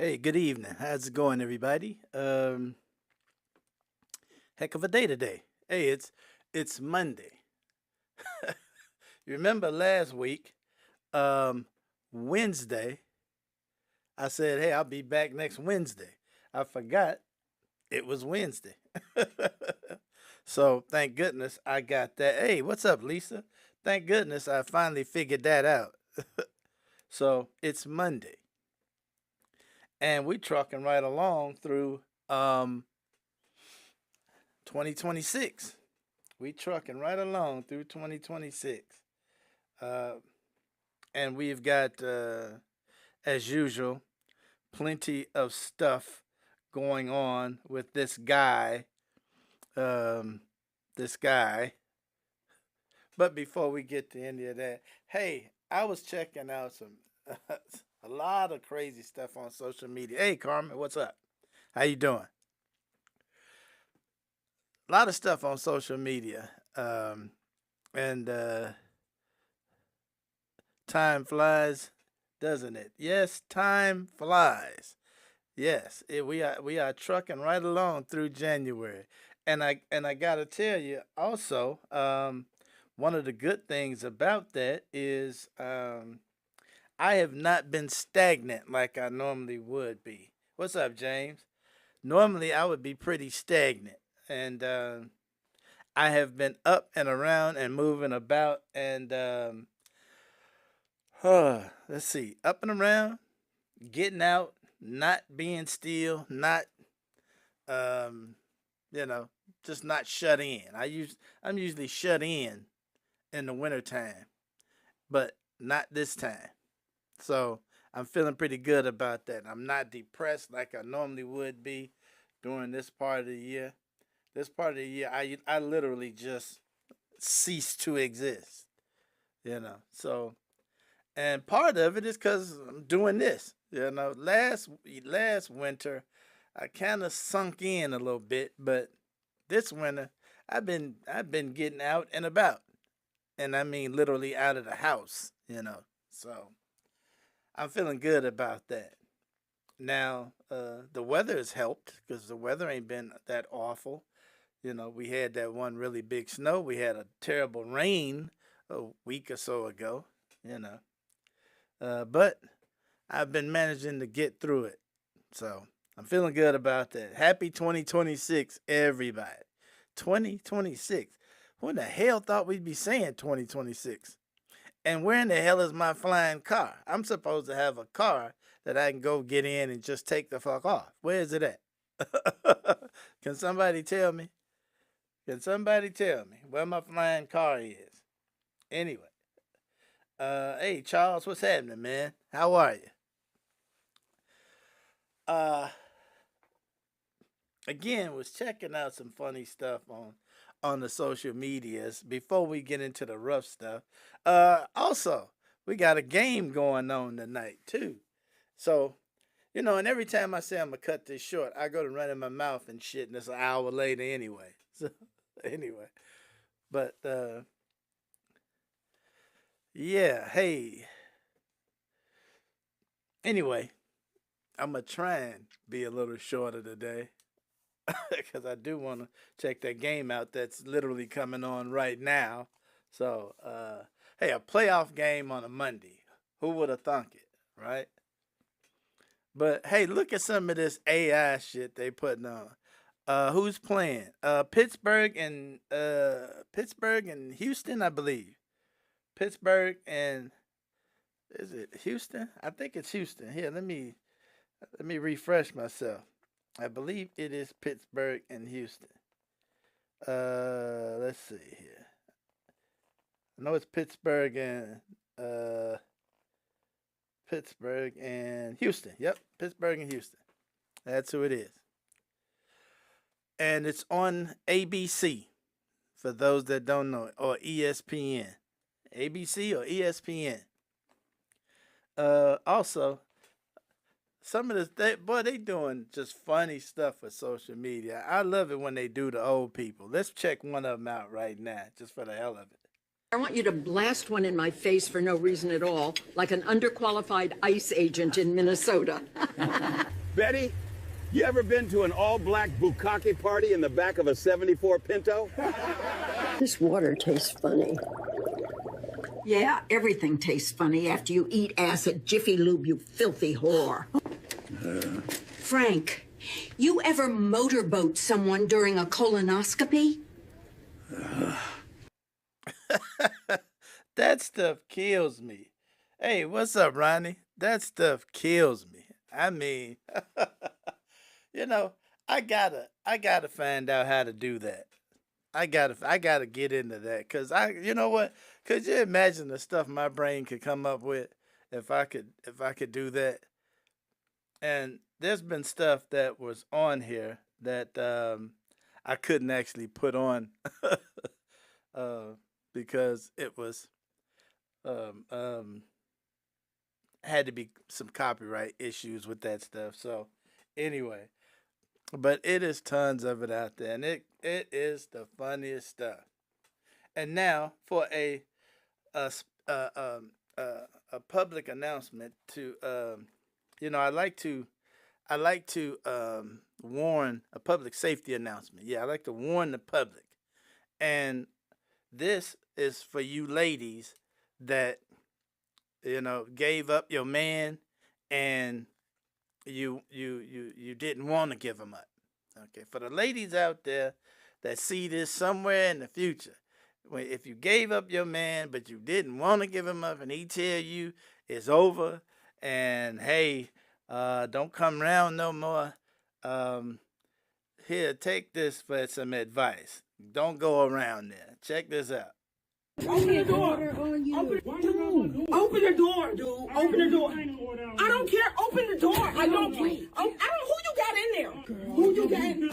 Hey, good evening. How's it going, everybody? Heck of a day today. Hey, it's Monday. You remember last week, um, Wednesday, I said, "Hey, I'll be back next Wednesday." I forgot it was Wednesday. So thank goodness I got that. Hey, what's up, Lisa? Thank goodness I finally figured that out. So it's Monday, and we trucking right along through um 2026. We trucking right along through 2026. Uh, and we've got, as usual, plenty of stuff going on with this guy. Um, this guy. But before we get to any of that, hey, I was checking out some a lot of crazy stuff on social media. Hey, Carmen, what's up? How you doing? A lot of stuff on social media. And Time flies, doesn't it? Yes, time flies. Yes, we are trucking right along through January, and I gotta tell you also, one of the good things about that is I have not been stagnant like I normally would be. What's up, James? Normally I would be pretty stagnant, and I have been up and around and moving about, and let's see, up and around, getting out, not being still, not um, you know, just not shut in. I'm usually shut in the wintertime, but not this time. So I'm feeling pretty good about that. I'm not depressed like I normally would be during this part of the year. This part of the year, I literally just cease to exist. So and part of it is because I'm doing this. Last winter, I kind of sunk in a little bit, but this winter, I've been getting out and about, and I mean literally out of the house. So I'm feeling good about that. Now, the weather has helped because the weather ain't been that awful. We had that one really big snow. We had a terrible rain a week or so ago. You know, but I've been managing to get through it. So I'm feeling good about that. Happy 2026, everybody. 2026. Who in the hell thought we'd be saying 2026? And where in the hell is my flying car? I'm supposed to have a car that I can go get in and just take the fuck off. Where is it at? Can somebody tell me? Can somebody tell me where my flying car is? Anyway, hey Charles, what's happening, man? How are you? Uh, Again, was checking out some funny stuff on the social medias before we get into the rough stuff. Also, we got a game going on tonight too. So, and every time I say I'm gonna cut this short, I go to running my mouth and shit, and it's an hour later anyway. So, anyway, but yeah, hey, anyway, I'm gonna try and be a little shorter today. Because I do want to check that game out that's literally coming on right now. So, hey, a playoff game on a Monday. Who would have thunk it, right? But hey, look at some of this AI shit they putting on. Who's playing? Pittsburgh and Houston, I believe. Pittsburgh and is it Houston? I think it's Houston. Here, let me refresh myself. I believe it is Pittsburgh and Houston. Let's see here. I know it's uh Pittsburgh and Houston. Yep, Pittsburgh and Houston. That's who it is. And it's on ABC for those that don't know it, or ESPN. ABC or ESPN. Also, some of this, they doing just funny stuff with social media. I love it when they do the old people. Let's check one of them out right now, just for the hell of it. I want you to blast one in my face for no reason at all, like an underqualified ICE agent in Minnesota. Betty, you ever been to an all-black bukkake party in the back of a 74 Pinto? This water tastes funny. Yeah, everything tastes funny after you eat ass at Jiffy Lube, you filthy whore. Frank, you ever motorboat someone during a colonoscopy? That stuff kills me. Hey, what's up, Ronnie? That stuff kills me. I mean, you know, I gotta find out how to do that. I gotta get into that, cause you know what? Could you imagine the stuff my brain could come up with if I could do that? And there's been stuff that was on here that I couldn't actually put on uh, because it was um, um, had to be some copyright issues with that stuff. So anyway, but it is tons of it out there, and it is the funniest stuff. And now for a s- a public announcement to I like to warn a public safety announcement. Yeah, I like to warn the public, and this is for you ladies that gave up your man and you didn't want to give him up. Okay, for the ladies out there that see this somewhere in the future, if you gave up your man but you didn't want to give him up and he tell you it's over and hey, don't come around no more. Um, Here, take this for some advice. Don't go around there. Check this out. Open the door. Open the door, dude. Open the door. I don't care. Open the door. I don't. Who you got in there? Who you got in there?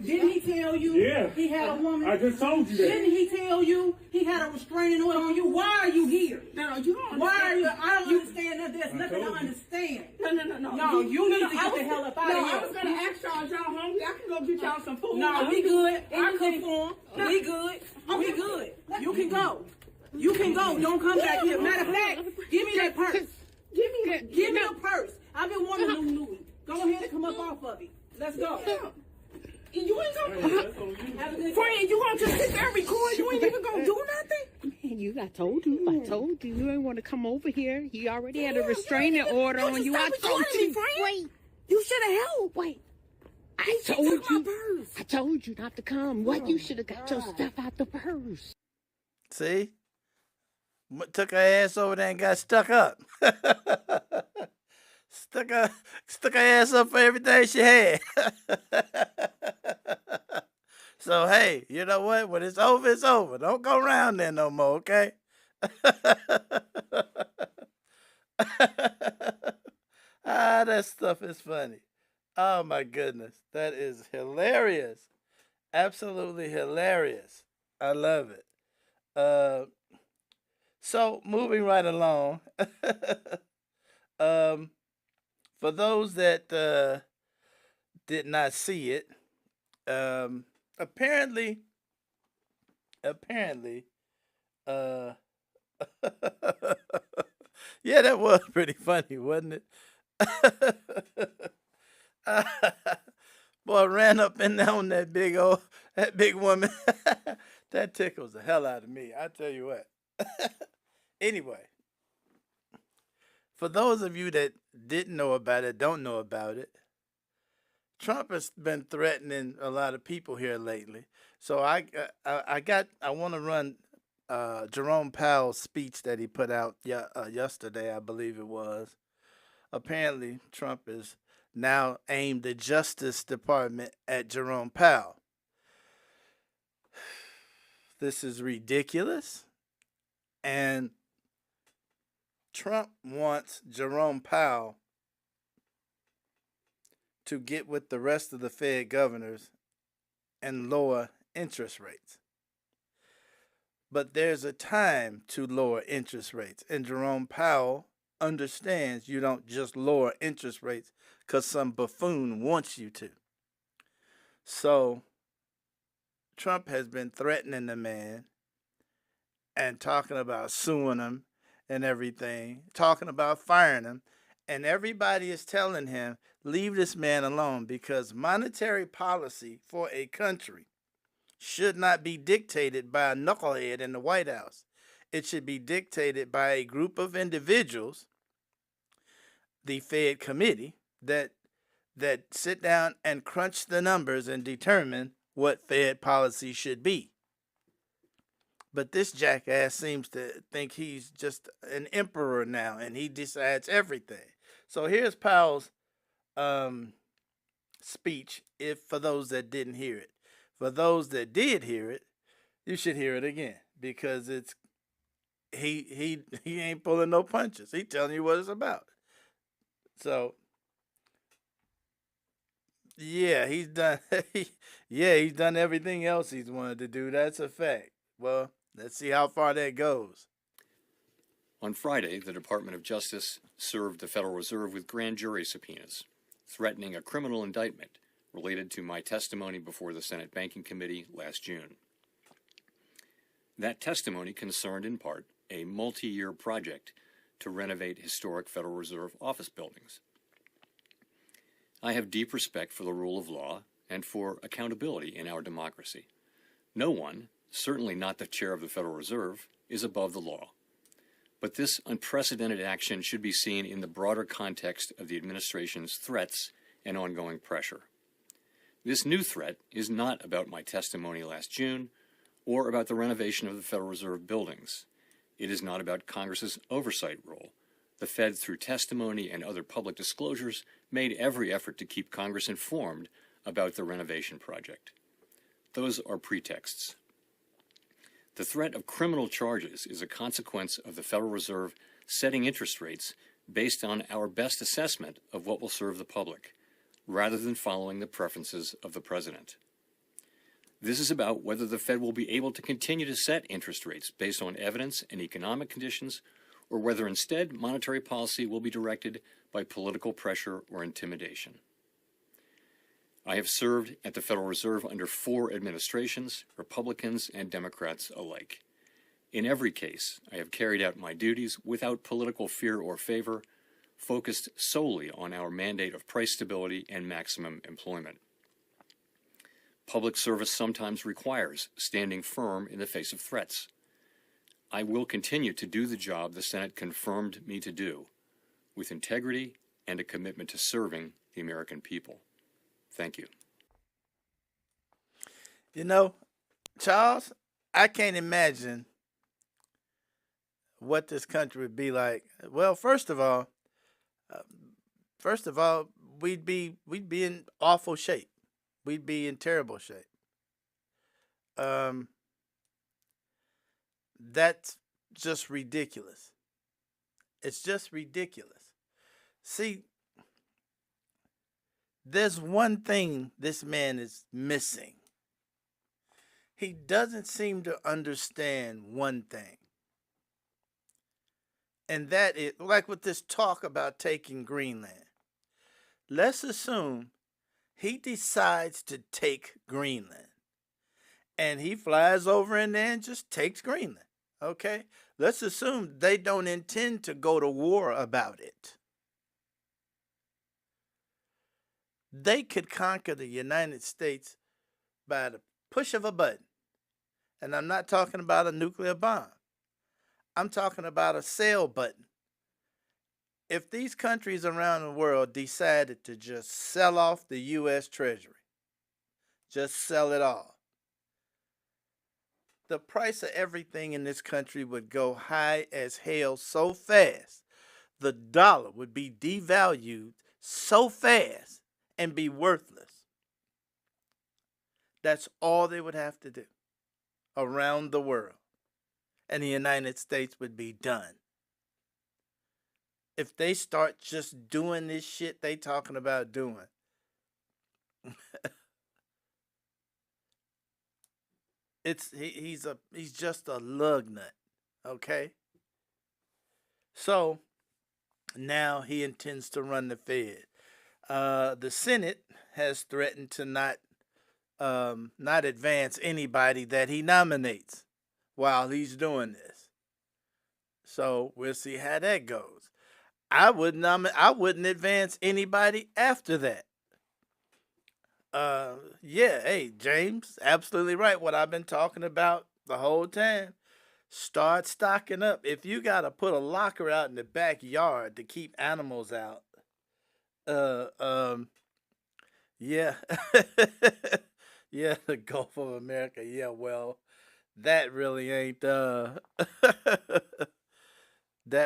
Didn't he tell you he had a woman? I just told you that. Didn't he tell you he had a restraining order on you? Why are you here? No, you don't. Why are you? I don't understand that. There's nothing to understand. No. No, you need to get the hell up out of here. I was going to ask y'all hungry. I can go get y'all some food. No, we good. I cook for him. We good. We good. You can go. You can go. Don't come back here. Matter of fact, give me that purse. Give me the purse. I've been wanting a new Louis. Go ahead and come up off of it. Let's go. You ain't gonna friend, you gonna just sit there and record? You ain't even gonna do nothing? Man, I told you. You ain't want to come over here. He already had a restraining order on you. I told you. Wait. You should have helped. Wait. I told you not to come. What? You should have got your stuff out the purse. See? Took her ass over there and got stuck up. stuck her ass up for everything she had. So hey, you know what? When it's over, it's over. Don't go around there no more, okay? That stuff is funny. Oh my goodness. That is hilarious. Absolutely hilarious. I love it. So moving right along. For those that did not see it, apparently, uh, yeah, that was pretty funny, wasn't it? Boy, ran up and down that big woman. That tickles the hell out of me. I tell you what. Anyway, for those of you that didn't know about it, don't know about it, Trump has been threatening a lot of people here lately. So I want to run Jerome Powell's speech that he put out yesterday, I believe it was. Apparently, Trump is now aimed the Justice Department at Jerome Powell. This is ridiculous. And Trump wants Jerome Powell to get with the rest of the Fed governors and lower interest rates. But there's a time to lower interest rates. And Jerome Powell understands you don't just lower interest rates because some buffoon wants you to. So Trump has been threatening the man and talking about suing him and everything, talking about firing him. And everybody is telling him, leave this man alone because monetary policy for a country should not be dictated by a knucklehead in the White House. It should be dictated by a group of individuals, the Fed committee, that sit down and crunch the numbers and determine what Fed policy should be. But this jackass seems to think he's just an emperor now and he decides everything. So here's Powell's speech, if for those that didn't hear it. For those that did hear it, you should hear it again because it's he ain't pulling no punches. He telling you what it's about. So yeah, he's done he's done everything else he's wanted to do. That's a fact. Well, let's see how far that goes. On Friday, the Department of Justice served the Federal Reserve with grand jury subpoenas, threatening a criminal indictment related to my testimony before the Senate Banking Committee last June. That testimony concerned, in part, a multi-year project to renovate historic Federal Reserve office buildings. I have deep respect for the rule of law and for accountability in our democracy. No one, certainly not the chair of the Federal Reserve, is above the law. But this unprecedented action should be seen in the broader context of the administration's threats and ongoing pressure. This new threat is not about my testimony last June or about the renovation of the Federal Reserve buildings. It is not about Congress's oversight role. The Fed, through testimony and other public disclosures, made every effort to keep Congress informed about the renovation project. Those are pretexts. The threat of criminal charges is a consequence of the Federal Reserve setting interest rates based on our best assessment of what will serve the public, rather than following the preferences of the president. This is about whether the Fed will be able to continue to set interest rates based on evidence and economic conditions, or whether instead monetary policy will be directed by political pressure or intimidation. I have served at the Federal Reserve under 4 administrations, Republicans and Democrats alike. In every case, I have carried out my duties without political fear or favor, focused solely on our mandate of price stability and maximum employment. Public service sometimes requires standing firm in the face of threats. I will continue to do the job the Senate confirmed me to do, with integrity and a commitment to serving the American people. Thank you. You know, Charles, I can't imagine what this country would be like. Well, first of all, we'd be in awful shape. We'd be in terrible shape. That's just ridiculous. It's just ridiculous. See, there's one thing this man is missing. He doesn't seem to understand one thing. And that is, like with this talk about taking Greenland. Let's assume he decides to take Greenland. And he flies over in there and just takes Greenland. Okay? Let's assume they don't intend to go to war about it. They could conquer the United States by the push of a button. And I'm not talking about a nuclear bomb. I'm talking about a sell button. If these countries around the world decided to just sell off the U.S. Treasury, just sell it all, the price of everything in this country would go high as hell so fast, the dollar would be devalued so fast and be worthless. That's all they would have to do around the world. And the United States would be done. If they start just doing this shit they talking about doing, he's just a lug nut, okay? So now he intends to run the Fed. The Senate has threatened to not not advance anybody that he nominates while he's doing this. So we'll see how that goes. I wouldn't advance anybody after that. Yeah, hey, James, absolutely right. What I've been talking about the whole time. Start stocking up. If you gotta put a locker out in the backyard to keep animals out, yeah, yeah, the Gulf of America. Yeah, well, that really ain't that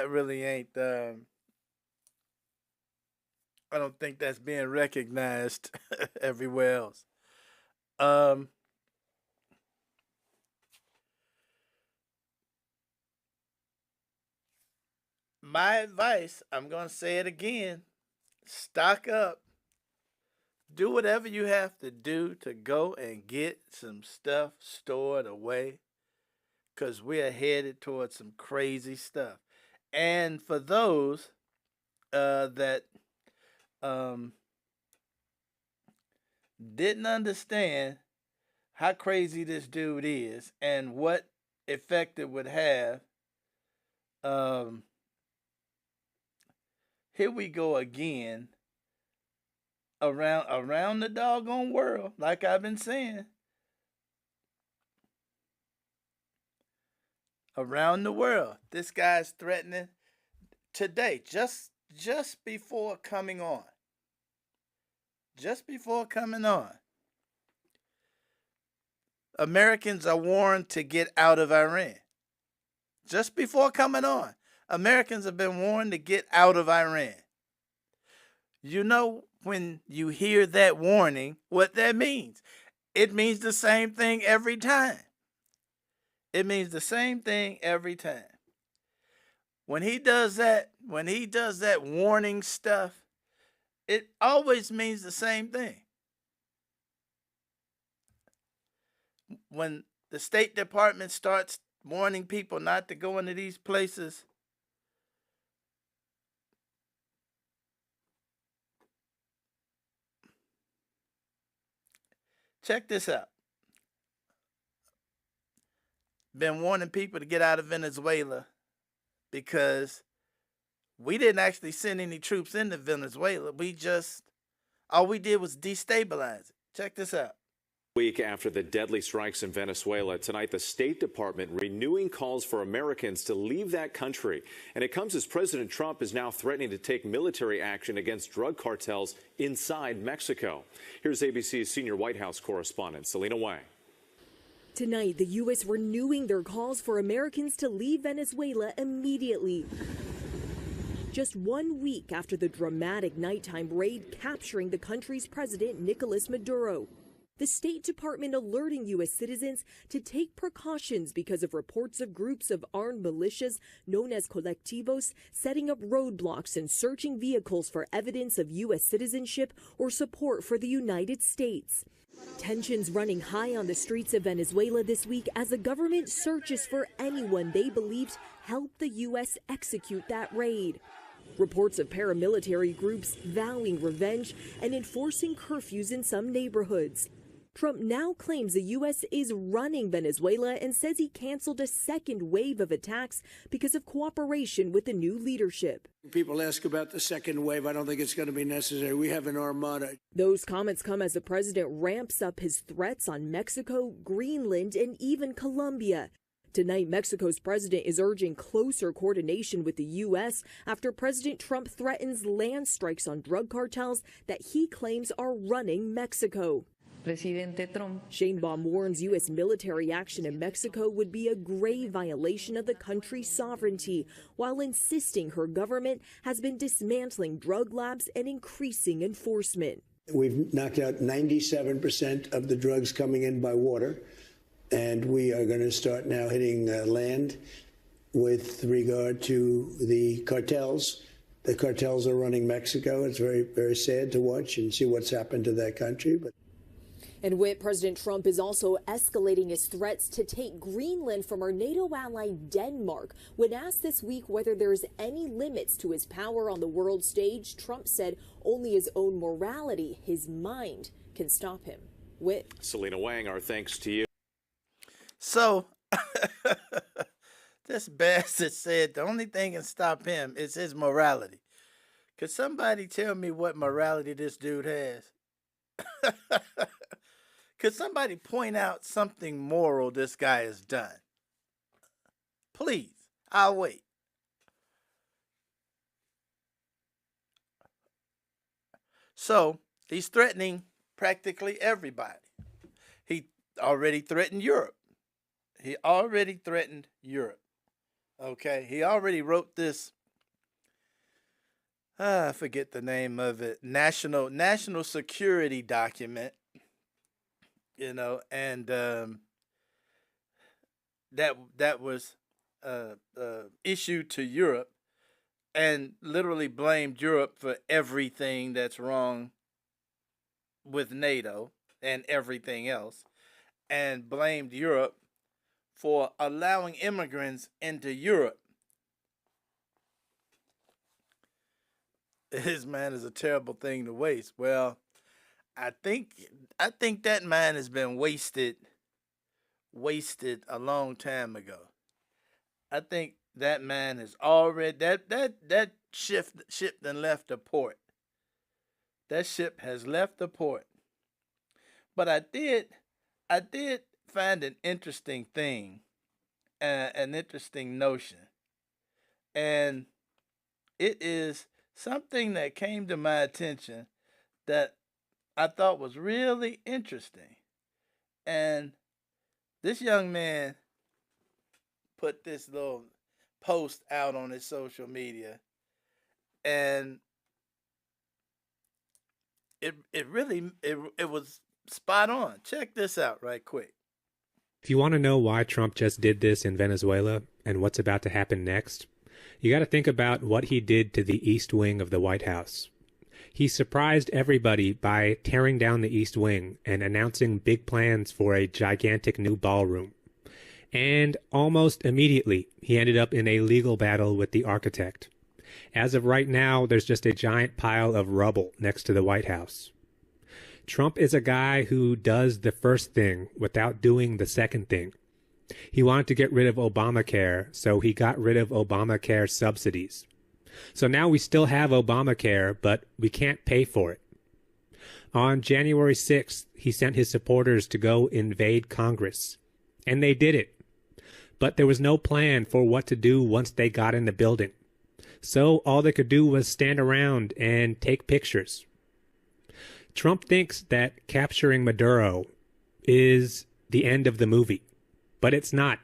really ain't I don't think that's being recognized everywhere else. Um my advice, I'm going to say it again. Stock up. Do whatever you have to do to go and get some stuff stored away, cuz we're headed towards some crazy stuff. And for those that um didn't understand how crazy this dude is and what effect it would have, um here we go again around the doggone world, like I've been saying. Around the world. This guy's threatening today, just before coming on. Just before coming on. Americans are warned to get out of Iran. Just before coming on, Americans have been warned to get out of Iran. You know, when you hear that warning, what that means? It means the same thing every time. It means the same thing every time. When he does that warning stuff, it always means the same thing. When the State Department starts warning people not to go into these places, check this out. Been warning people to get out of Venezuela because we didn't actually send any troops into Venezuela. All we did was destabilize it. Check this out. Week after the deadly strikes in Venezuela, tonight the State Department renewing calls for Americans to leave that country. And it comes as President Trump is now threatening to take military action against drug cartels inside Mexico. Here's ABC's senior White House correspondent, Selena Wang. Tonight, the U.S. renewing their calls for Americans to leave Venezuela immediately. Just 1 week after the dramatic nighttime raid capturing the country's president, Nicolas Maduro. The State Department alerting U.S. citizens to take precautions because of reports of groups of armed militias known as colectivos setting up roadblocks and searching vehicles for evidence of U.S. citizenship or support for the United States. Tensions running high on the streets of Venezuela this week as the government searches for anyone they believed helped the U.S. execute that raid. Reports of paramilitary groups vowing revenge and enforcing curfews in some neighborhoods. Trump now claims the U.S. is running Venezuela and says he canceled a second wave of attacks because of cooperation with the new leadership. People ask about the second wave. I don't think it's going to be necessary. We have an armada. Those comments come as the president ramps up his threats on Mexico, Greenland, and even Colombia. Tonight, Mexico's president is urging closer coordination with the U.S. after President Trump threatens land strikes on drug cartels that he claims are running Mexico. Presidente Trump. Sheinbaum warns U.S. military action in Mexico would be a grave violation of the country's sovereignty, while insisting her government has been dismantling drug labs and increasing enforcement. We've knocked out 97% of the drugs coming in by water, and we are going to start now hitting land with regard to the cartels. The cartels are running Mexico. It's very, very sad to watch and see what's happened to that country. And with President Trump is also escalating his threats to take Greenland from our NATO ally Denmark. When asked this week whether there's any limits to his power on the world stage, Trump said only his own morality, his mind, can stop him. Selena Wang, our thanks to you. So, this bastard said the only thing can stop him is his morality. Could somebody tell me what morality this dude has? Could somebody point out something moral this guy has done? Please, I'll wait. So, he's threatening practically everybody. He already threatened Europe. Okay, he already wrote this. I forget the name of it. National security document. And that was issued to Europe, and literally blamed Europe for everything that's wrong with NATO and everything else, and blamed Europe for allowing immigrants into Europe. His man is a terrible thing to waste. Well, I think that man has been wasted a long time ago. I think that man is already that ship done left the port. That ship has left the port. But I did find an interesting thing, an interesting notion, and it is something that came to my attention that I thought was really interesting. And this young man put this little post out on his social media, and it was spot on. Check this out right quick. If you want to know why Trump just did this in Venezuela and what's about to happen next, you got to think about what he did to the East Wing of the White House. He surprised everybody by tearing down the East Wing and announcing big plans for a gigantic new ballroom. And almost immediately, he ended up in a legal battle with the architect. As of right now, there's just a giant pile of rubble next to the White House. Trump is a guy who does the first thing without doing the second thing. He wanted to get rid of Obamacare, so he got rid of Obamacare subsidies. So now we still have Obamacare, but we can't pay for it. On January 6th, he sent his supporters to go invade Congress. And they did it. But there was no plan for what to do once they got in the building. So all they could do was stand around and take pictures. Trump thinks that capturing Maduro is the end of the movie. But it's not.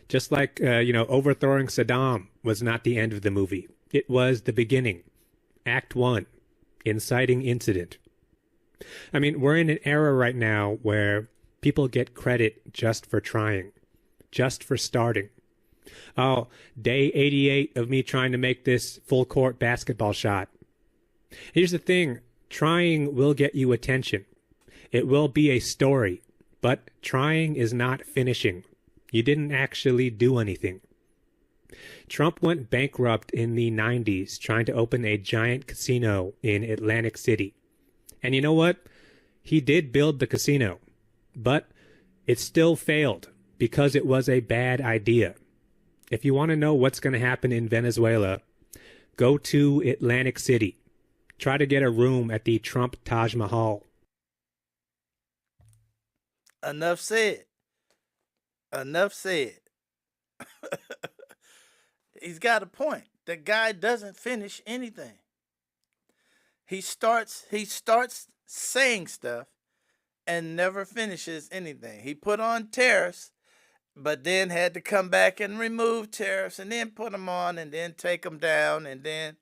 Just like, overthrowing Saddam was not the end of the movie. It was the beginning. Act 1. Inciting incident. I mean, we're in an era right now where people get credit just for trying. Just for starting. Oh, day 88 of me trying to make this full court basketball shot. Here's the thing. Trying will get you attention. It will be a story. But trying is not finishing. You didn't actually do anything. Trump went bankrupt in the 90s trying to open a giant casino in Atlantic City. And you know what? He did build the casino. But it still failed because it was a bad idea. If you want to know what's going to happen in Venezuela, go to Atlantic City. Try to get a room at the Trump Taj Mahal. Enough said. Enough said. He's got a point. The guy doesn't finish anything. He starts saying stuff and never finishes anything. He put on tariffs, but then had to come back and remove tariffs and then put them on and then take them down and then,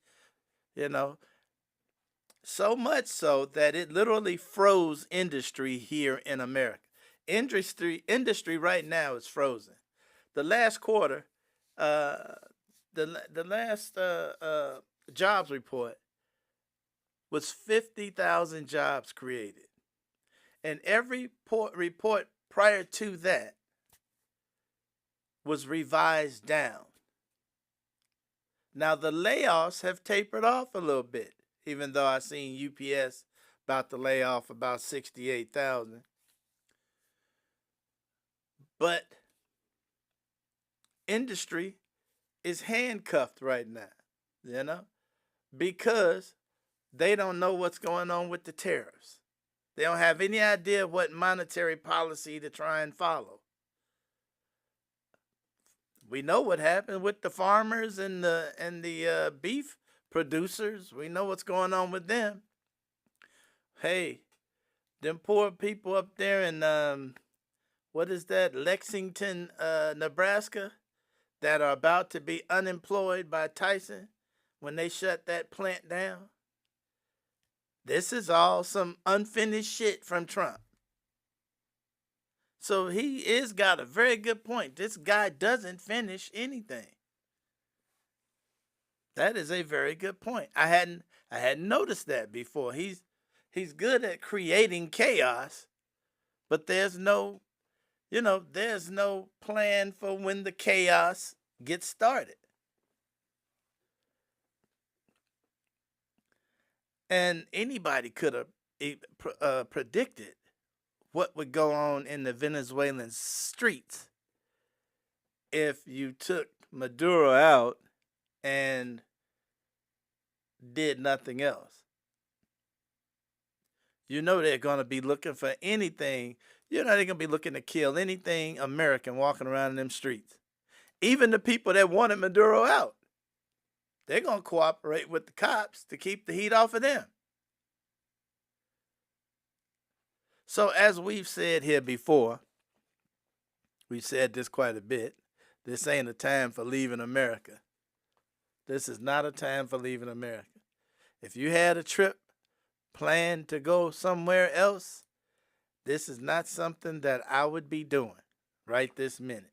so much so that it literally froze industry here in America. Industry right now is frozen. The last quarter, the last jobs report was 50,000 jobs created, and every report prior to that was revised down. Now the layoffs have tapered off a little bit, even though I've seen UPS about to lay off about 68,000. But industry is handcuffed right now, you know, because they don't know what's going on with the tariffs. They don't have any idea what monetary policy to try and follow. We know what happened with the farmers and the beef producers. We know what's going on with them. Hey, them poor people up there in what is that, Lexington, Nebraska, that are about to be unemployed by Tyson when they shut that plant down. This is all some unfinished shit from Trump. So he is got a very good point. This guy doesn't finish anything. That is a very good point. I hadn't noticed that before. He's good at creating chaos, but there's no plan for when the chaos gets started. And anybody could have predicted what would go on in the Venezuelan streets if you took Maduro out and did nothing else. You know they're going to be looking for anything. You know they're going to be looking to kill anything American walking around in them streets. Even the people that wanted Maduro out. They're going to cooperate with the cops to keep the heat off of them. So as we've said here before, we've said this quite a bit, this ain't a time for leaving America. This is not a time for leaving America. If you had a trip planned to go somewhere else, this is not something that I would be doing right this minute.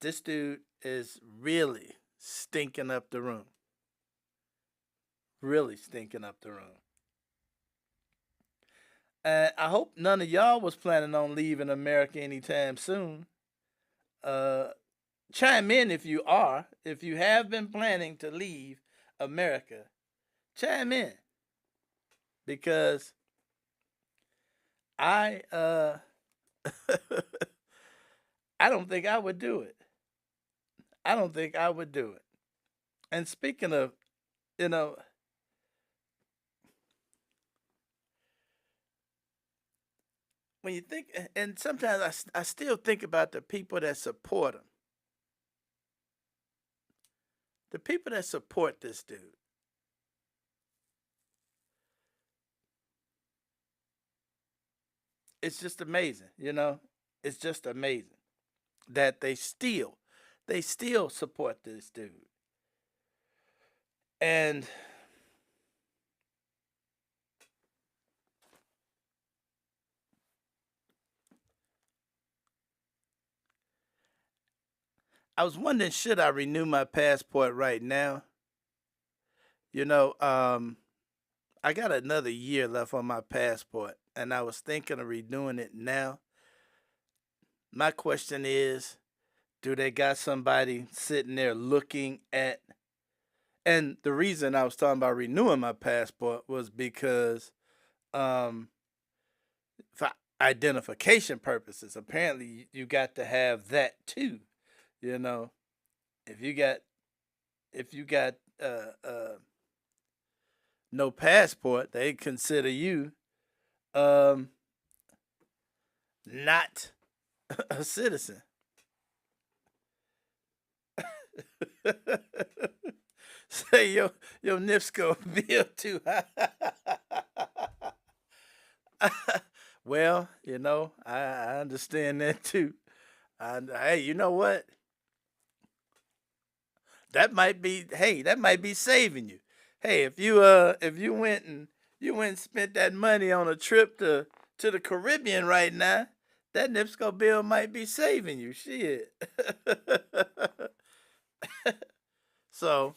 This dude is really stinking up the room. Really stinking up the room. I hope none of y'all was planning on leaving America anytime soon. Chime in if you are. If you have been planning to leave America, chime in. Because I don't think I would do it. I don't think I would do it. And speaking of, when you think, and sometimes I still think about the people that support him. The people that support this dude. It's just amazing, It's just amazing that they still support this dude. And I was wondering, should I renew my passport right now? I got another year left on my passport, and I was thinking of renewing it now. My question is, do they got somebody sitting there looking at? And the reason I was talking about renewing my passport was because for identification purposes, apparently you got to have that too. If you got no passport, they consider you not a citizen. Say your NIPSCO bill too high. Well, I understand that too. Hey, you know what? That might be saving you. Hey, if you went and spent that money on a trip to the Caribbean right now, that NIPSCO bill might be saving you. Shit. So,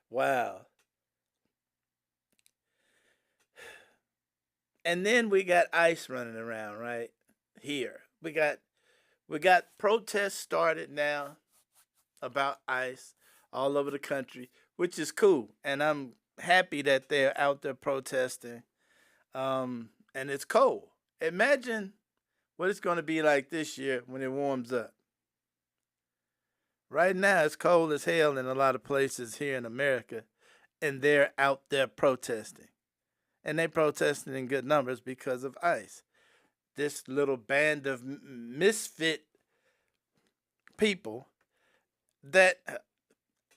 wow. And then we got ICE running around right here. We got protests started now about ICE all over the country. which is cool. And I'm happy that they're out there protesting. And it's cold. Imagine what it's going to be like this year when it warms up. Right now, it's cold as hell in a lot of places here in America, and they're out there protesting. And they protesting in good numbers because of ICE. This little band of misfit people that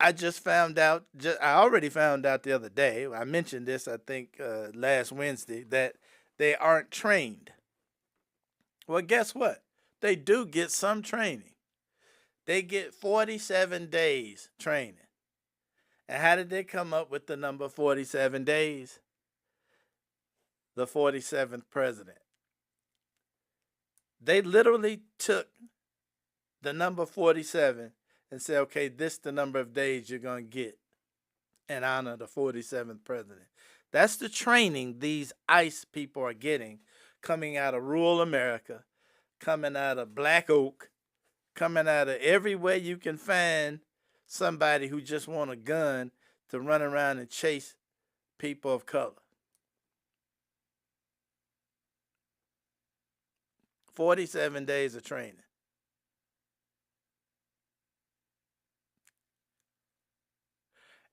I just found out, I already found out the other day, I mentioned this, I think, last Wednesday, that they aren't trained. Well, guess what? They do get some training. They get 47 days training. And how did they come up with the number 47 days? The 47th president. They literally took the number 47 and said, okay, this is the number of days you're going to get in honor of the 47th president. That's the training these ICE people are getting, coming out of rural America, coming out of Black Oak, coming out of everywhere you can find somebody who just want a gun to run around and chase people of color. 47 days of training.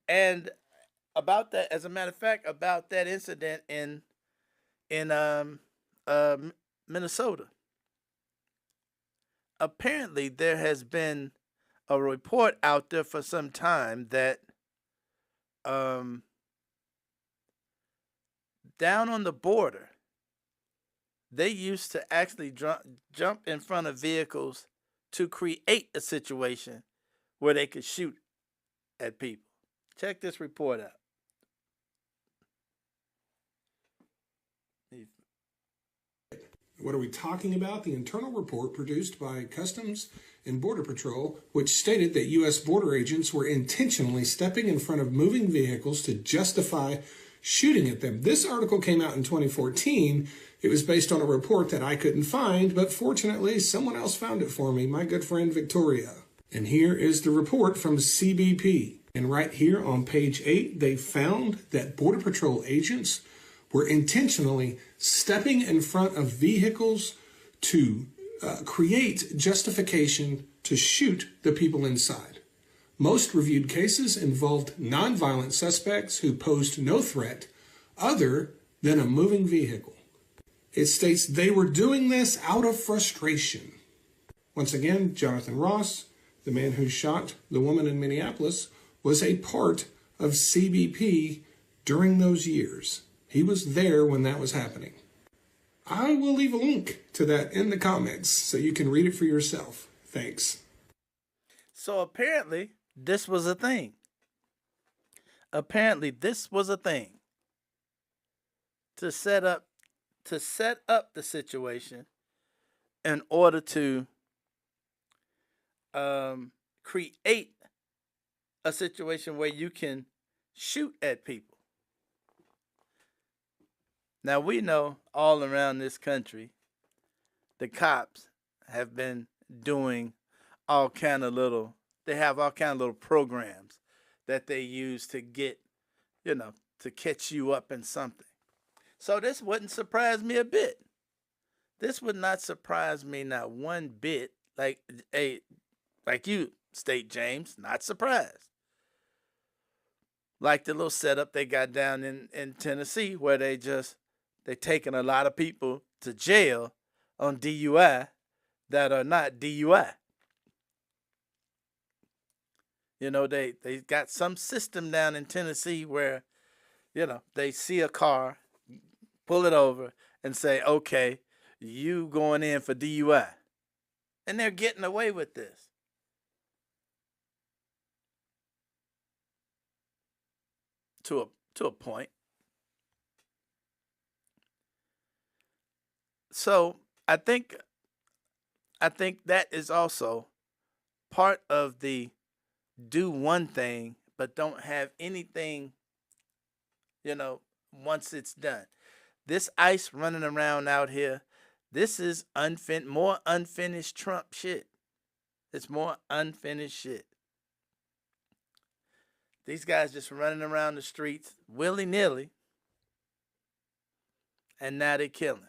And about that, as a matter of fact, about that incident in Minnesota. Apparently, there has been a report out there for some time that down on the border, they used to actually jump in front of vehicles to create a situation where they could shoot at people. Check this report out. What are we talking about? The internal report produced by Customs and Border Patrol, which stated that U.S. border agents were intentionally stepping in front of moving vehicles to justify shooting at them. This article came out in 2014. It was based on a report that I couldn't find, but fortunately someone else found it for me, my good friend Victoria. And here is the report from CBP. And right here on page 8, they found that Border Patrol agents were intentionally stepping in front of vehicles to create justification to shoot the people inside. Most reviewed cases involved nonviolent suspects who posed no threat other than a moving vehicle. It states they were doing this out of frustration. Once again, Jonathan Ross, the man who shot the woman in Minneapolis, was a part of CBP during those years. He was there when that was happening. I will leave a link to that in the comments so you can read it for yourself. Thanks. So apparently, this was a thing. Apparently, this was a thing. To set up the situation in order to create a situation where you can shoot at people. Now, we know all around this country, the cops have been doing all kind of little, they have all kind of little programs that they use to get, to catch you up in something. So this wouldn't surprise me a bit. This would not surprise me not one bit. Like you state, James, not surprised. Like the little setup they got down in Tennessee where they taking a lot of people to jail on DUI that are not DUI. They got some system down in Tennessee where, they see a car, pull it over, and say, okay, you going in for DUI. And they're getting away with this. To a point. So I think that is also part of the do one thing, but don't have anything, once it's done. This ICE running around out here, this is more unfinished Trump shit. It's more unfinished shit. These guys just running around the streets willy-nilly, and now they're killing.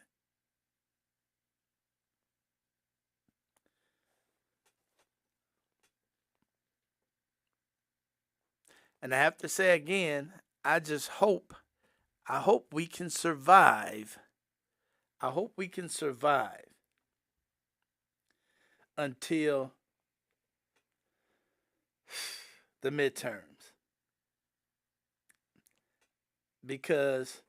And I have to say again, I hope we can survive. I hope we can survive until the midterms. Because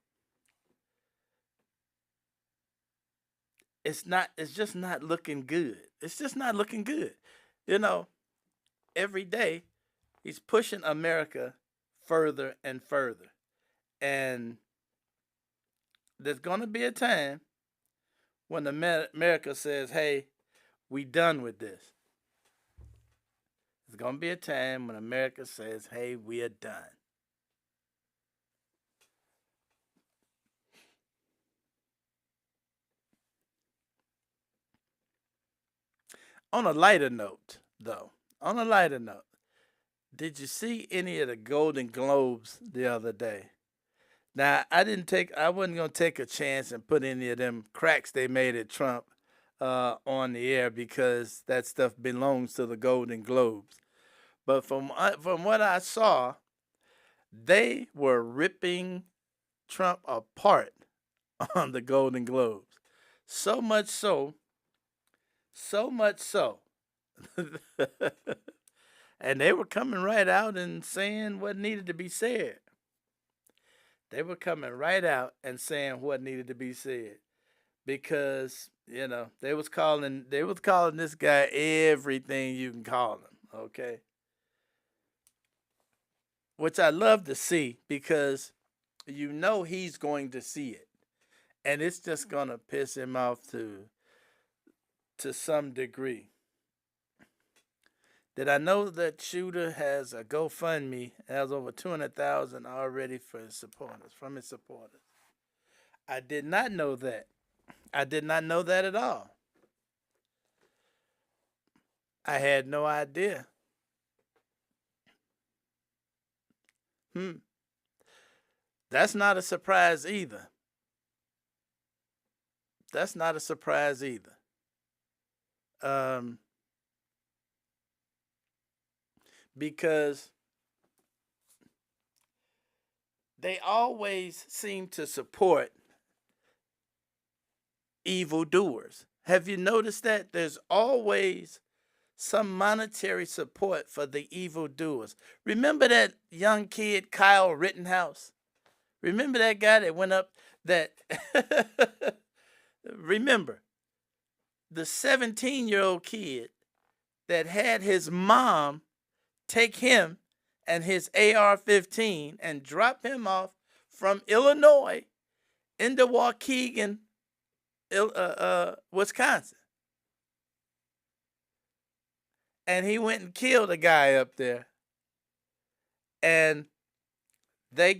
it's just not looking good. It's just not looking good. You know, every day he's pushing America further and further. And there's going to be a time when America says, hey, we done with this. There's going to be a time when America says, hey, we are done. On a lighter note, though, did you see any of the Golden Globes the other day? Now, I wasn't going to take a chance and put any of them cracks they made at Trump on the air because that stuff belongs to the Golden Globes. But from what I saw, they were ripping Trump apart on the Golden Globes. So much so. And they were coming right out and saying what needed to be said. They were coming right out and saying what needed to be said. Because, you know, they was calling this guy everything you can call him, okay? Which I love to see because you know he's going to see it. And it's just going to piss him off to some degree. Did I know that Shooter has a GoFundMe, has over 200,000 already from his supporters? I did not know that. I did not know that at all. I had no idea. That's not a surprise either. Because they always seem to support evildoers. Have you noticed that? There's always some monetary support for the evildoers. Remember that young kid, Kyle Rittenhouse? Remember that guy that went up that... Remember, the 17-year-old kid that had his mom take him and his AR-15 and drop him off from Illinois into Waukegan, Wisconsin. And he went and killed a guy up there. And they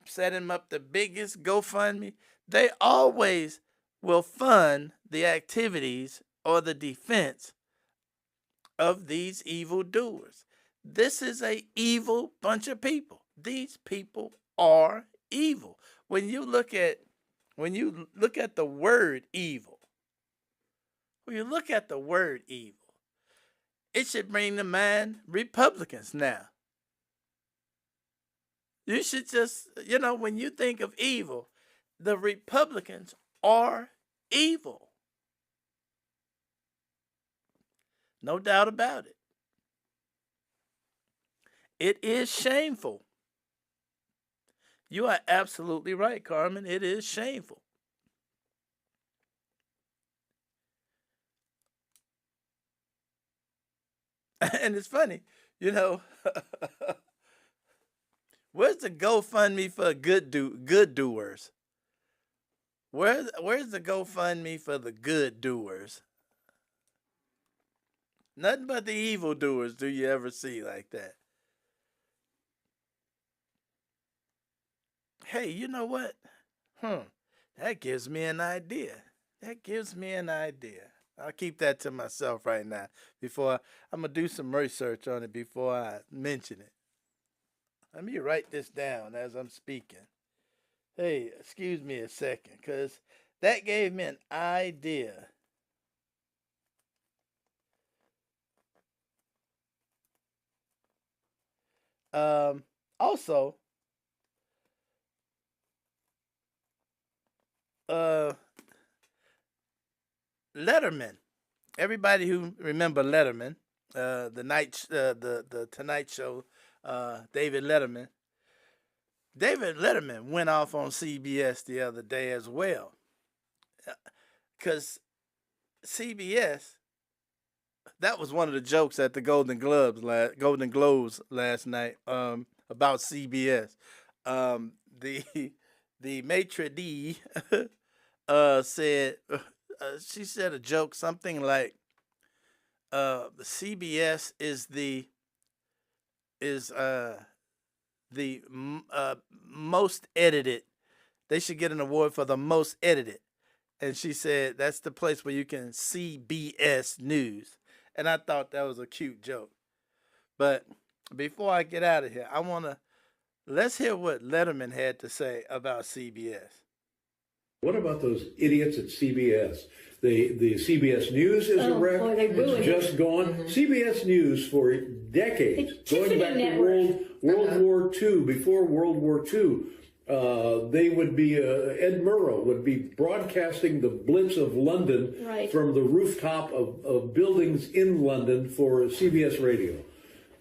set him up the biggest GoFundMe. They always will fund the activities or the defense of these evildoers. This is an evil bunch of people. These people are evil. When you look at the word evil, it should bring to mind Republicans now. You should just, when you think of evil, the Republicans are evil. No doubt about it. It is shameful. You are absolutely right, Carmen. It is shameful. And it's funny, where's the GoFundMe for good doers? Where's the GoFundMe for the good doers? Nothing but the evildoers do you ever see like that. Hey, you know what? That gives me an idea. I'll keep that to myself right now. I'm gonna do some research on it before I mention it. Let me write this down as I'm speaking. Hey, excuse me a second, because that gave me an idea. Also, uh, Letterman. Everybody who remember Letterman, the Tonight Show, David Letterman. David Letterman went off on CBS the other day as well, because CBS, that was one of the jokes at the Golden Globes last night, about CBS. The maitre d said, she said a joke, something like, CBS is the most edited. They should get an award for the most edited. And she said that's the place where you can see BS news. And I thought that was a cute joke. But before I get out of here, let's hear what Letterman had to say about CBS. What about those idiots at CBS? The CBS News is a wreck. It's just gone. CBS News for decades, going back to World War II, before World War II, they would be, Ed Murrow would be broadcasting the Blitz of London from the rooftop of buildings in London for CBS Radio.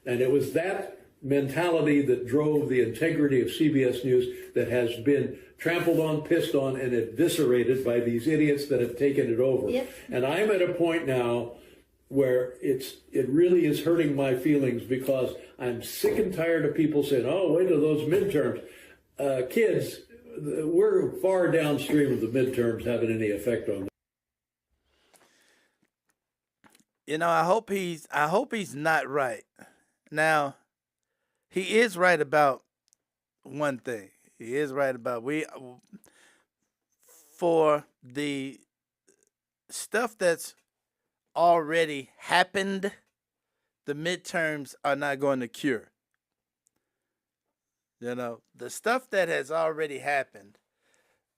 And it was that mentality that drove the integrity of CBS News that has been trampled on, pissed on, and eviscerated by these idiots that have taken it over. Yep. And I'm at a point now where it really is hurting my feelings, because I'm sick and tired of people saying, oh, wait till those midterms. Kids, we're far downstream of the midterms having any effect on them. You know, I hope he's not right. Now, he is right about one thing. He is right about for the stuff that's already happened, the midterms are not going to cure. You know, the stuff that has already happened,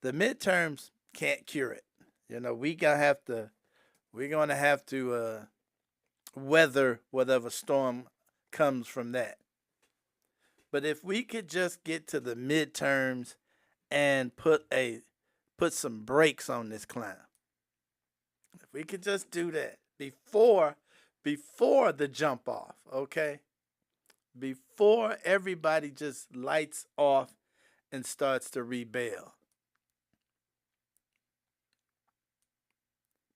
the midterms can't cure it. You know, we're gonna have to weather whatever storm comes from that. But if we could just get to the midterms and put some brakes on this clown, if we could just do that before the jump off, okay? Before everybody just lights off and starts to rebel.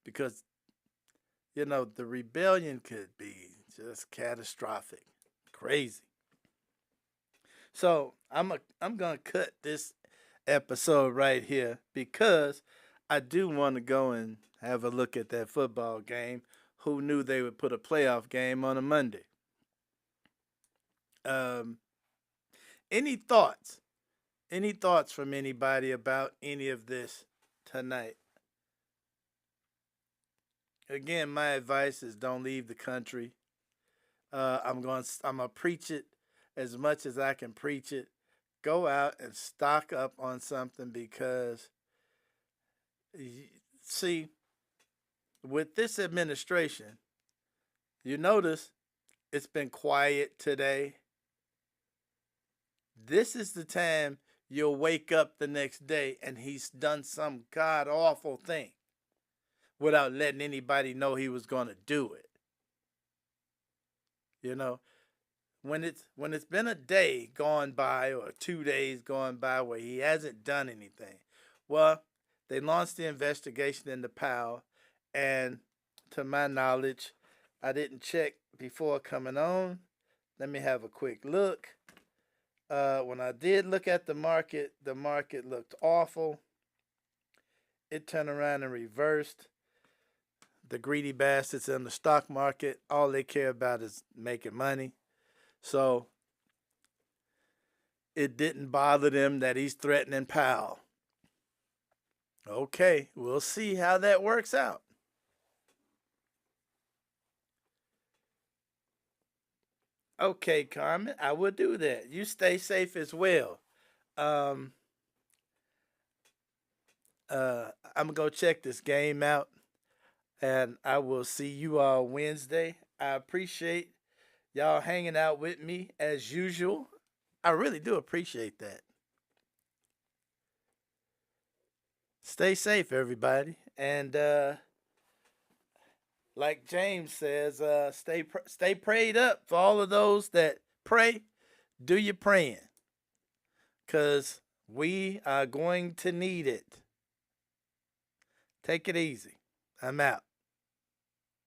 Because, you know, the rebellion could be just catastrophic, crazy. So I'm gonna cut this episode right here, because I do want to go and have a look at that football game. Who knew they would put a playoff game on a Monday? Any thoughts? Any thoughts from anybody about any of this tonight? Again, my advice is don't leave the country. I'm gonna preach it as much as I can preach it. Go out and stock up on something, because, see, with this administration, you notice it's been quiet today. This is the time you'll wake up the next day and he's done some god-awful thing without letting anybody know he was going to do it. You know, when it's been a day gone by or 2 days gone by where he hasn't done anything, well, they launched the investigation into Powell, and to my knowledge, I didn't check before coming on. Let me have a quick look. When I did look at the market looked awful. It turned around and reversed. The greedy bastards in the stock market, all they care about is making money. So it didn't bother them that he's threatening Powell. Okay, we'll see how that works out. Okay, Carmen, I will do that. You stay safe as well. Um, I'm gonna go check this game out, and I will see you all Wednesday. I appreciate y'all hanging out with me as usual. I really do appreciate that. Stay safe, everybody, and like James says, stay prayed up for all of those that pray. Do your praying, cause we are going to need it. Take it easy. I'm out.